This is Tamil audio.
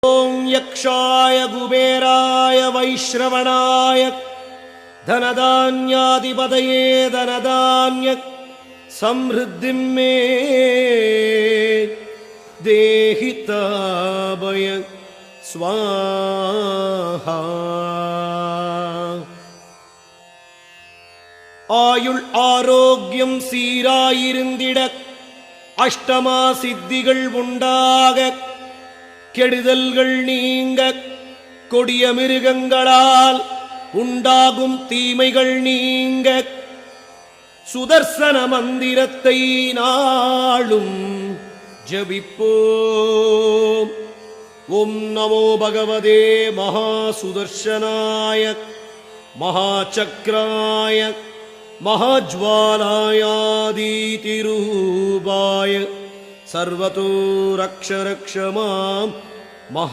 ओम यक्षाय कुबेराय वैश्रवणाय धनधान्याधिपतये धनधान्य समृद्धिं मे देहिताभय स्वाहा। ஆயுள் ஆரோக்கியம் சீராயிருந்திட அஷ்டமா சித்திகள் உண்டாக கெடுதல்கள் நீங்க கொடிய மிருகங்களால் உண்டாகும் தீமைகள் நீங்க சுதர்சன மந்திரத்தை நாளும் ஜபிப்போம். ஓம் நமோ பகவதே மகாசுதர்சனாய महाचक्राय महाज्वालायादितिरूपाय सर्वतो रक्ष रक्ष मां महा